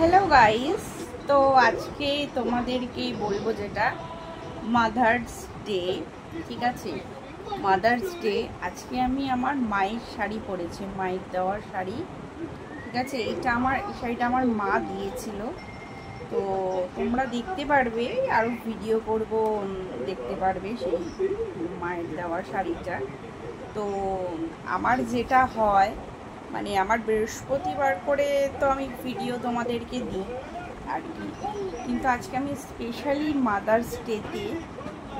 Hello guys, তো আজকে তোমাদেরকেই বলবো যেটা মাদার্স ডে। ঠিক আছে, মাদার্স ডে। আজকে আমি আমার মায়ের শাড়ি পরেছি, মায়ের দেওয়ার শাড়ি। ঠিক আছে, এই শাড়িটা আমার মা দিয়েছিল। তো তোমরা দেখতে পারবে, আরও ভিডিও করব, দেখতে পারবে সেই মায়ের দেওয়া শাড়িটা। তো আমার যেটা হয়, মানে আমার বৃহস্পতিবার করে তো আমি ভিডিও তোমাদেরকে দিই আর কি, কিন্তু আজকে আমি স্পেশালি মাদার্স ডেতে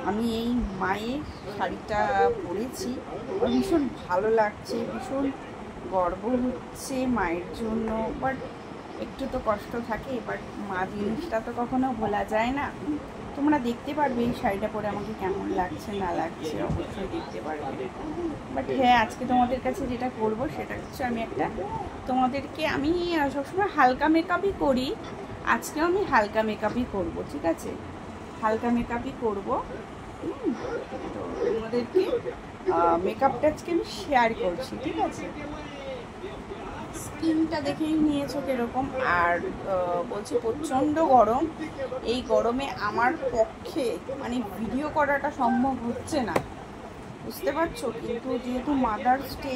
আমি এই মায়ের শাড়িটা পরেছি। আমার ভীষণ ভালো লাগছে, ভীষণ গর্ব হচ্ছে মায়ের জন্য। বাট একটু তো কষ্ট থাকে, বাট মা জিনিসটা তো কখনো ভোলা যায় না। তোমরা দেখতে পারবে এই শাড়িটা পরে আমাকে কেমন লাগছে না লাগছে, অবশ্যই দেখতে পারবে। বাট হ্যাঁ, আজকে তোমাদের কাছে যেটা করব সেটা হচ্ছে আমি সবসময় হালকা মেকআপই করি। আজকেও আমি হালকা মেকআপই করব। ঠিক আছে, হালকা মেকআপই করব। তো তোমাদেরকে মেকআপটা আজকে আমি শেয়ার করছি। ঠিক আছে, স্কিনটা দেখেই নিয়েছো কিরকম। আর বলছি প্রচণ্ড গরম। এই গরমে আমার পক্ষে মানে ভিডিও করাটা সম্ভব হচ্ছে না, বুঝতে পারছো। কিন্তু যেহেতু মাদার্স ডে,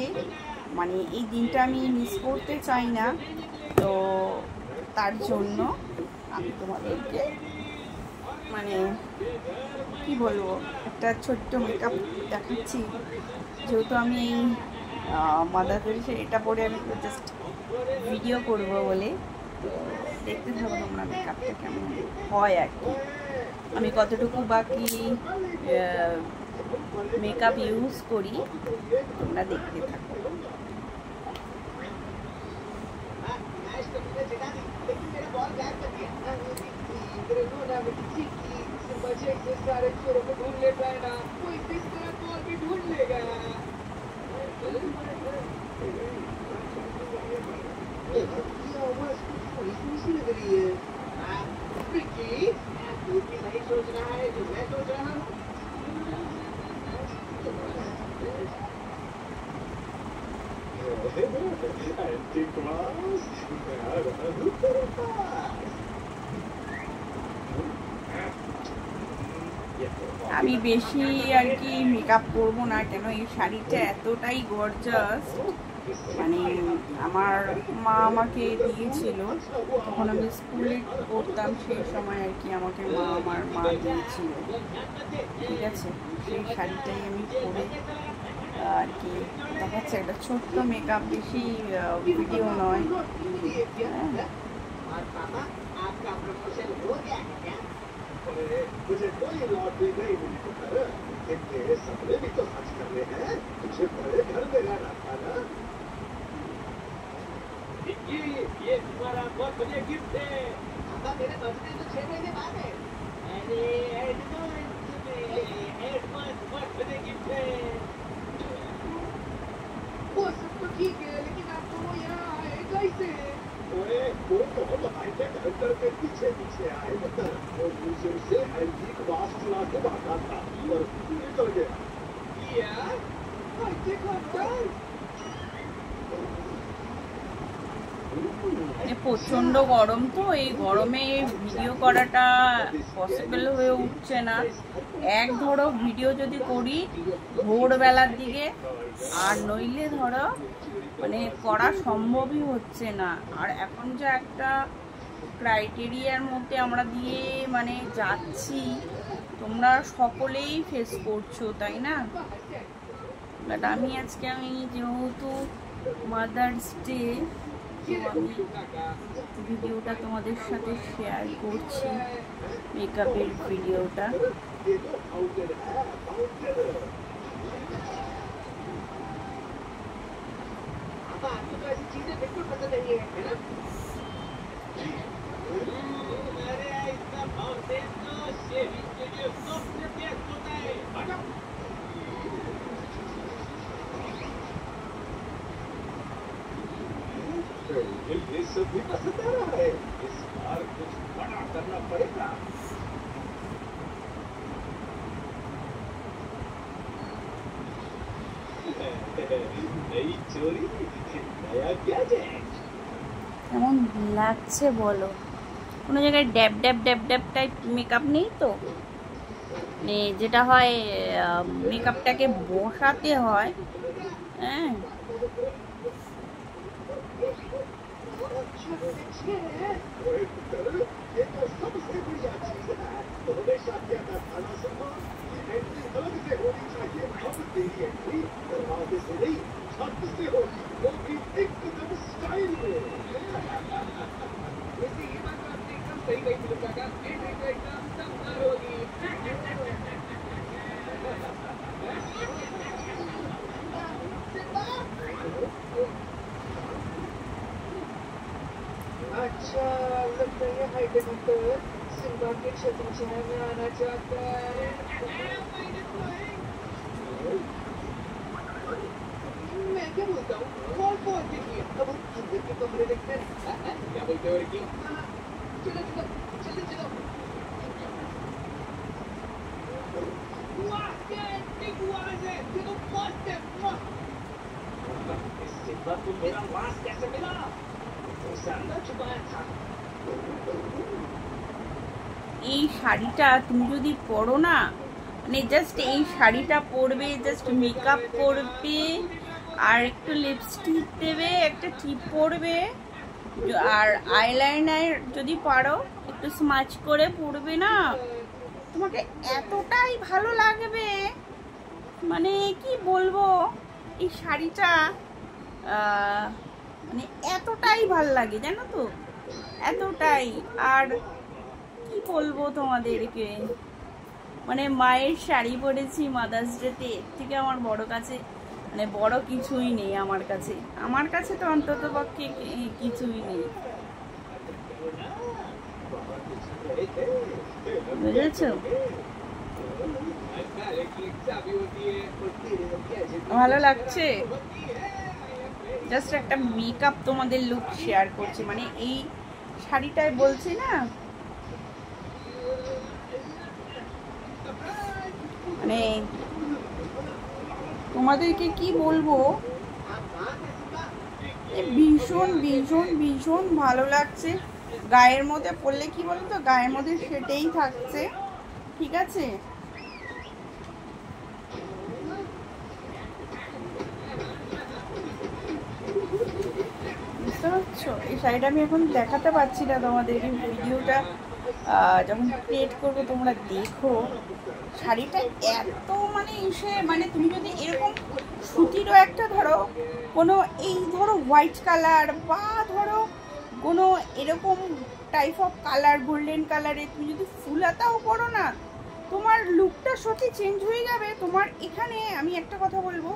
মানে এই দিনটা আমি মিস করতে চাই না, তো তার জন্য আমি তোমাদেরকে মানে কি বলবো, একটা ছোট্ট মেকআপ দেখাচ্ছি। যেহেতু আমি এই মাদার্স ডে এটা পরে আমি জাস্ট ভিডিও করব বলে। তো দেখতে থাকো তোমরা মেকআপটা কেমন হয় আর কি, আমি কতটুকু বাকি মেকআপ ইউজ করি, তোমরা দেখতে থাকো। আমি বেশি আর কি মেকআপ করবো না, কেন এই শাড়িটা এতটাই গর্জাস। মানে আমার মা আমাকে দিয়েছিল, তখন আমি স্কুলে পড়তাম, সেই সময় আর কি আমাকে আমার মা দিয়েছিল। ঠিক আছে, সেই শাড়িটাই আমি পরে আর কি দেখাচ্ছে। একটা ছোট্ট মেকআপ, বেশি ভিডিও নয়। मुझे कोई लॉटरी नहीं मिली तो तेरे सपने भी तो सच करने हैं। तुझे बड़े घर में रहना था ना। ये तुम्हारा बहुत बढ़िया गिफ्ट है। पापा मेरे बर्थडे तो 6 महीने बाद है। अरे एडवांस बर्थडे गिफ्ट है। वो सब तो ठीक है, लेकिन आप तो यहाँ आए कैसे? ओए वो तो हम हाईटे घर के पीछे पीछे आए बता। वो मुझे से एंटीक वास चला के भागा था और निकल गया। क्या? एंटीक वास? প্রচণ্ড গরম, তো এই গরমে ভিডিও করাটা পসিবল হয়ে উঠছে না। এক ধরো ভিডিও যদি করি ভোরবেলার দিকে, আর নইলে ধরো মানে করা সম্ভবই হচ্ছে না। আর এখন যা একটা ক্রাইটেরিয়ার মধ্যে আমরা দিয়ে মানে যাচ্ছি, তোমরা সকলেই ফেস করছো, তাই না? বাট আমি যেহেতু মাদার্স ডে, তো আমি ভিডিওটা তোমাদের সাথে শেয়ার করছি, মেকআপের ভিডিওটা। ये सब भी पसंद आ रहा है। इस बार कुछ बड़ा करना पड़ेगा। नई चोरी, नया गैजेट। কেমন লাগছে বলো? কোনো জায়গায় ড্যাব ড্যাব ড্যাব ড্যাব টাইপ মেকআপ নেই তো, মানে যেটা হয় মেকআপটাকে বসাতে হয়। হ্যাঁ, ये तो सबसे बढ़िया चीज है। हमेशा कहता था ना सुनो, एंट्री अलग से होनी चाहिए। अब तेरी एंट्री दरवाजे से नहीं, छत से होगी, वो भी एकदम स्टाइल में। वैसे ये बात तो आपने एकदम सही कही फिल्म काका, एंट्री तो एकदम दमदार होगी। अच्छा, लगता है हाइटेक अंकल सिम्बा के क्षेत्र शहर में आना चाहता है। मैं क्या बोलता हूँ, कॉल फॉर देखिए, अब हम अंदर के कमरे देखते हैं। क्या बोलते हो रिकी? चलो चलो चलो चलो। वाह, क्या एक्टिंग हुआ है, ये तो मस्त है। इस सिम्बा को मेरा मास्क कैसे मिला? अंदर छुपाया था। এই শাড়িটা তুমি যদি পরো না, মানে জাস্ট এই শাড়িটা পরবে, জাস্ট মেকআপ করবে, আর একটু লিপস্টিক দেবে, একটা টিপ পরবে, আর আইলাইনার যদি পারো একটু স্মাচ করে পরবে না, তোমাকে এতটাই ভালো লাগবে, মানে কি বলবো, এই শাড়িটা মানে এতটাই ভালো লাগে জানো তো, এতটাই। আর কি বলবো তোমাদেরকে, মানে মায়ের শাড়ি পরেছি মাদার্স ডেতে, এর থেকে আমার বড় কাছে মানে বড় কিছুই নেই আমার কাছে, আমার কাছে তো অন্তত পক্ষে কিছুই নেই, বুঝেছো? ভালো লাগছে, জাস্ট একটা মেকআপ তোমাদের লুক শেয়ার করছি, মানে এই শাড়িটায় বলছি না, মানে তোমাদেরকে কি বলবো, ভীষণ ভীষণ ভীষণ ভালো লাগছে। গায়ের মধ্যে পরলে কি বলতো, গায়ের মধ্যে সেটাই থাকছে, ঠিক আছে? বুঝতে পারছো? এই শাড়িটা আমি এখন দেখাতে পারছি না তোমাদেরকে, ভিডিওটা যখন ক্রিয়েট করবো তোমরা দেখো। শাড়িটা এত মানে এসে, মানে তুমি যদি এরকম সুতিরও একটা ধরো, কোনো এই ধরো হোয়াইট কালার বা ধরো কোনো এরকম টাইপ অফ কালার, গোল্ডেন কালারে তুমি যদি ফুল হাতাও পরো না, তোমার লুকটা সত্যি চেঞ্জ হয়ে যাবে। তোমার এখানে আমি একটা কথা বলবো,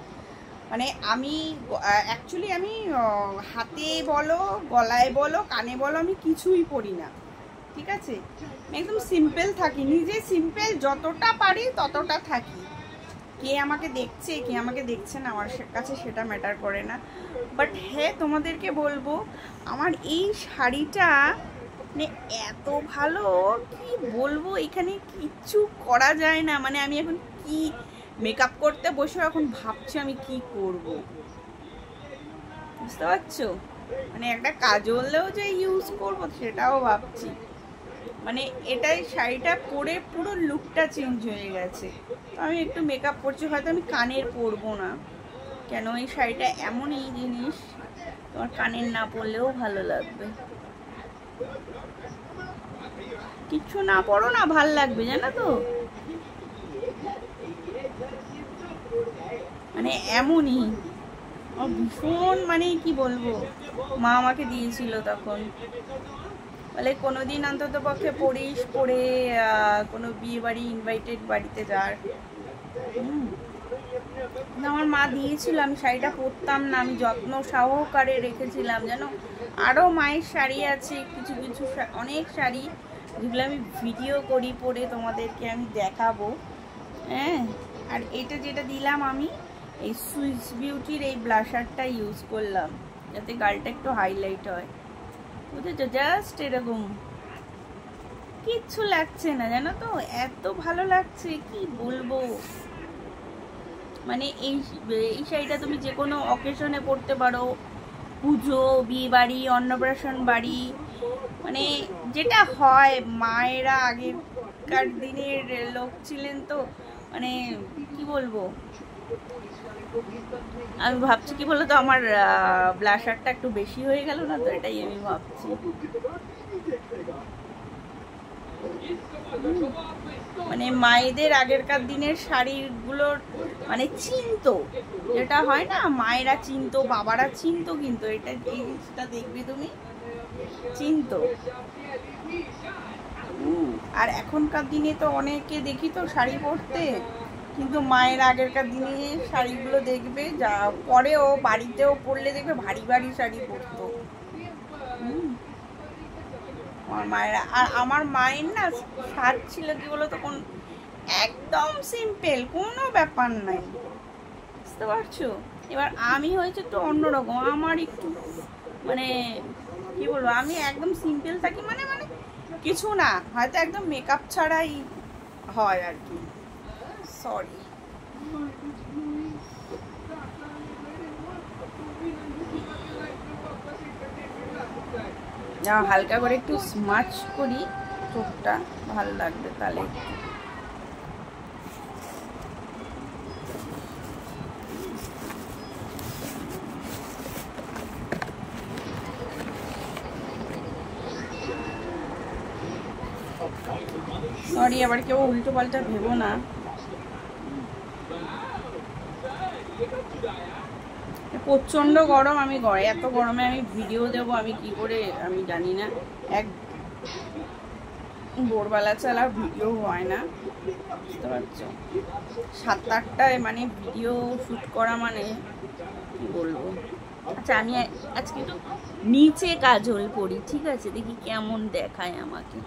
মানে আমি অ্যাকচুয়ালি আমি হাতে বলো, গলায় বলো, কানে বলো, আমি কিছুই পরি না, ঠিক আছে? একদম সিম্পল থাকি, নিজে সিম্পল যতটা পারি ততটা থাকি। কে আমাকে দেখছে কে আমাকে দেখছে না আমার কাছে সেটা ম্যাটার করে না। বাট হ্যাঁ, তোমাদেরকে বলবো আমার এই শাড়িটা মানে এত ভালো, কি বলবো, এখানে কিচ্ছু করা যায় না। মানে আমি এখন কি মেকআপ করতে বসে এখন ভাবছি আমি কি করব, বুঝতে পারছো? মানে একটা কাজলেও যে ইউজ করব সেটাও ভাবছি। মানে এটাই শাড়িটা পরে পুরো লুকটা চেঞ্জ হয়ে গেছে। তো আমি একটু মেকআপ করছি, হয়তো আমি কানের পরবো না, কেন এই শাড়িটা এমনই জিনিস তোমার কানের না পরলেও ভালো লাগবে, কিছু না পরো না ভাল লাগবে, জানো তো? মানে এমনই ভীষণ, মানে কি বলবো, মা আমাকে দিয়েছিল তখন, বলে কোনোদিন অন্তত পক্ষে পড়িস, পরে কোনো বিয়ে বাড়ি ইনভাইটেড বাড়িতে যার। আমার মা দিয়েছিল, আমি শাড়িটা পরতাম না, আমি যত্ন সহকারে রেখেছিলাম জানো। আরও মায়ের শাড়ি আছে কিছু কিছু, অনেক শাড়ি যেগুলো আমি ভিডিও করি পরে তোমাদেরকে আমি দেখাবো। হ্যাঁ, আর এটা যেটা দিলাম আমি, এই সুইস বিউটির এই ব্লাশারটা ইউজ করলাম যাতে গালটা একটু হাইলাইট হয়, বুঝেছো? জাস্ট এরকম, কিচ্ছু লাগছে না জানো তো, এত ভালো লাগছে কি বলবো। মানে এই শাড়িটা তুমি যে কোনো অকেশনে পরতে পারো, পুজো, বিয়ে বাড়ি, অন্নপ্রাশন বাড়ি, মানে যেটা হয়, মায়েরা আগেকার দিনের লোক ছিলেন তো, মানে কি বলবো, আমি ভাবছি কি বলতো, আমার ব্লাশারটা একটু বেশি হয়ে গেল না, তো এটাই আমি ভাবছি। মানে মায়েদের আগেরকার দিনের শাড়িগুলোর মানে চিনতো, যেটা হয় না, মায়েরা চিনতো, বাবারা চিনতো, কিন্তু এটা এই জিনিসটা দেখবে তুমি, চিনতো। আর এখনকার দিনে তো অনেকে দেখি তো শাড়ি পরতে, কিন্তু মায়ের আগেরকার দিনে শাড়িগুলো দেখবে, যা পরেও বাড়িতেও পরলে দেখবে ভারী ভারী শাড়ি পরতো আমার মায়েরা। আর আমার মায়ের না সাজ ছিল কি বলতো, কোন একদম সিম্পল, কোনো ব্যাপার নাই, বুঝতে পারছো? এবার আমি হয়েছে তো অন্যরকম, আমার একটু মানে কি বলবো, আমি একদম সিম্পল থাকি, মানে মানে কিছু না, হয়তো একদম মেকআপ ছাড়াই হয় আর কি। সরি, হালকা করে একটু স্মাচ করি চোখটা, ভালো লাগবে তাহলে একটু। সরি, আবার কেউ উল্টো পাল্টা ভেবো না। প্রচন্ড গরম, আমি এত গরমে আমি ভিডিও দেব আমি কি করে, আমি জানি না। এক ভোরবেলা ছাড়া ভিডিও হয় না, বুঝতে পারছো? 7-8টায় মানে ভিডিও শ্যুট করা মানে কি বলবো। আচ্ছা, আমি আজকে একটু নিচে কাজল করি, ঠিক আছে? দেখি কেমন দেখায় আমাকে।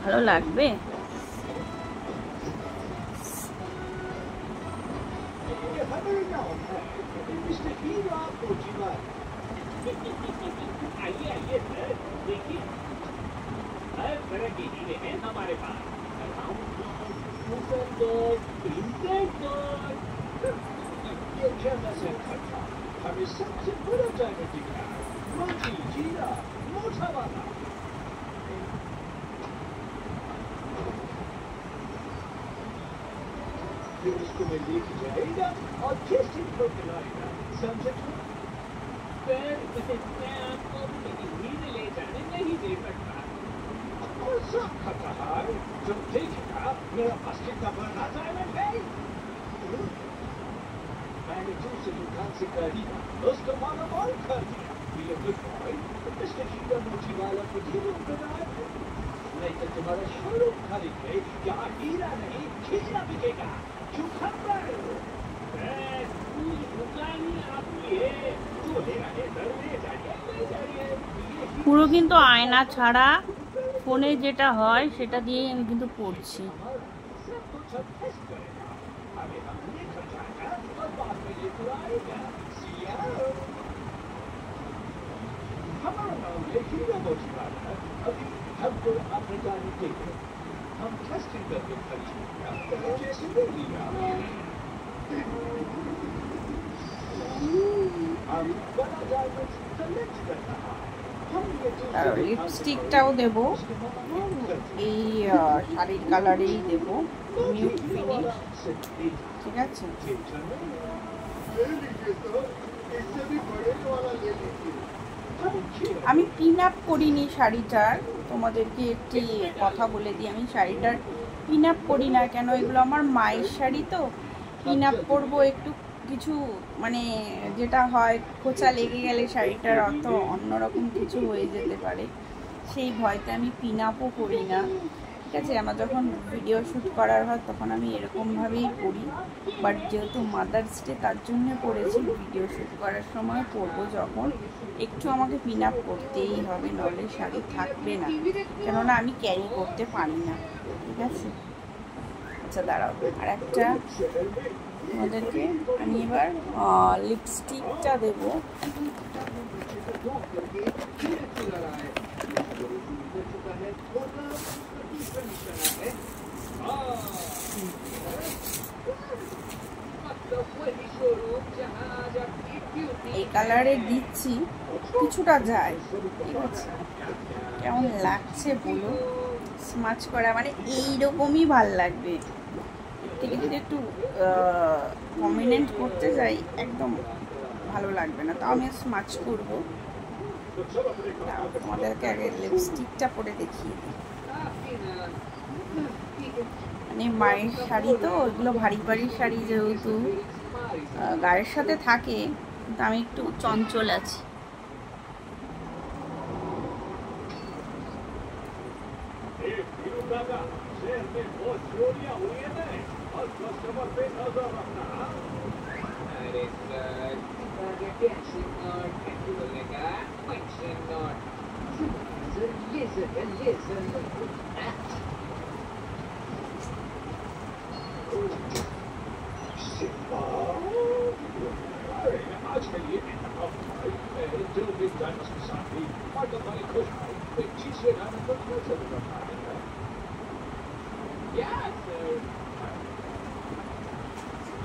ভালো লাগবে? हमारे पास ये क्या मैसेज था, हमें सबसे बड़ा डायमंड दिख रहा है, रोटी जीरा मोटा वाला। फिर उसको मैं लेके जाएगा और टेस्टिंग करके लाएगा, समझे? फिर मैं आपको कहीं ले जाने नहीं दे सकता। और सब खाता है, जब देखेगा मेरा प्लास्टिक का बना डायमंड है। मैंने दूसरी दुकान से खरीदा, उसको माना और कर दिया। ये गुड बॉय, मिस्टर हीरा मोची वाला को हीरो बनाया। नहीं तो तुम्हारा शोरूम खरीदे, यहाँ हीरा नहीं खीरा बिकेगा। क्यों खबर? दुकान ही आपकी है, जो लेना है घर ले जाइए, ले जाइए। পুরো কিন্তু আয়না ছাড়া ফোনে যেটা হয় সেটা দিয়েই আমি কিন্তু পড়ছি। हम टेस्टिंग करके खरीदेंगे, जैसे बोलिएगा। हम बड़ा डायमंड सेलेक्ट करना है। আর লিপস্টিকটাও দেব, এই শাড়ির কালারেই দেব, নিউড ফিনিশ, ঠিক আছে? আমি পিন আপ করিনি শাড়িটার, তোমাদেরকে একটি কথা বলে দিই, আমি শাড়িটার পিন আপ করি না কেন, এগুলো আমার মায়ের শাড়ি তো, পিন আপ করবো একটু কিছু মানে যেটা হয় খোঁচা লেগে গেলে শাড়িটার অর্থ অন্যরকম কিছু হয়ে যেতে পারে, সেই ভয়তে আমি পিন আপও করি না, ঠিক আছে? আমার যখন ভিডিও শ্যুট করার হয় তখন আমি এরকমভাবেই করি, বাট যেহেতু মাদার্স ডে তার জন্য করেছি, ভিডিও শ্যুট করার সময় পরবো যখন, একটু আমাকে পিন আপ করতেই হবে, নইলে শাড়ি থাকবে না, কেননা আমি ক্যারি করতে পারি না, ঠিক আছে? আচ্ছা দাঁড়াও, আর একটা তোমাদেরকে আমি এবার লিপস্টিকটা দেবো। এই কালারে দিচ্ছি, কিছুটা যায়, ঠিক আছে? কেমন লাগছে বলো? স্মাচ করা মানে এইরকমই ভাল লাগবে। ঠিক যদি একটু প্রমিনেন্ট করতে যাই একদম ভালো লাগবে না, তাও আমি স্মাচ করবো। তোমাদেরকে আগে লিপস্টিকটা পরে দেখি। মানে মায়ের শাড়ি তো, ওইগুলো ভারী ভারী শাড়ি, যেহেতু গায়ের সাথে থাকে, কিন্তু আমি একটু চঞ্চল আছি। आज के लिए जो भी डायमंड के साथ भी और तुम्हारी खुश एक तीसरे डायमंड को क्यों चल रहा है? Yes, sir.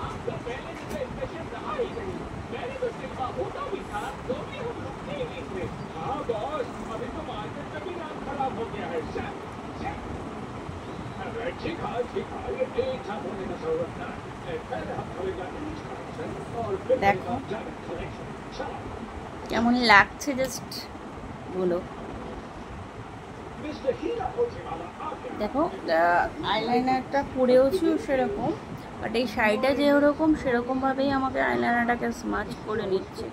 आपका पहले से स्पेशल रहा ही नहीं। मैंने तो सिर्फ होता भी था, तो भी हम लोग नहीं थे। हाँ बॉस, अभी तो मार्केट का भी नाम खराब हो गया है। ठीक है, ये एक था होने का जरूरत था। पहले हम करेगा দেখো কেমন লাগছে, জাস্ট বলো। দেখো আইলাইনারটা পরেওছি সেরকম, বাট এই শাড়িটা যে ওরকম সেরকমভাবেই আমাকে আইলাইনারটাকে স্মাচ করে নিচ্ছে,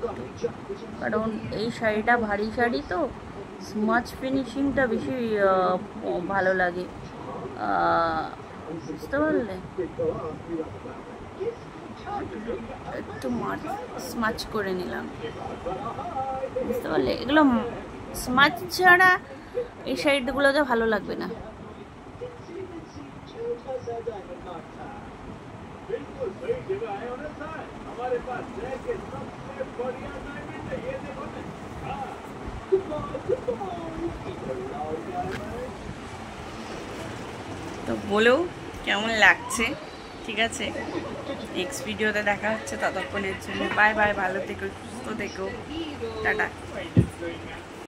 কারণ এই শাড়িটা ভারী শাড়ি তো স্মাচ ফিনিশিংটা বেশি ভালো লাগে, বুঝতে পারলে? একটু স্মাচ করে নিলাম, বুঝতে পারলে? এগুলো স্মাচ ছাড়া এই শাড়িগুলোতে ভালো লাগবে না। তো বলেও কেমন লাগছে, ঠিক আছে? নেক্সট ভিডিওতে দেখা হচ্ছে, ততক্ষণের জন্য বাই বাই, ভালো থেকো, সুস্থ থেকো, টাটা।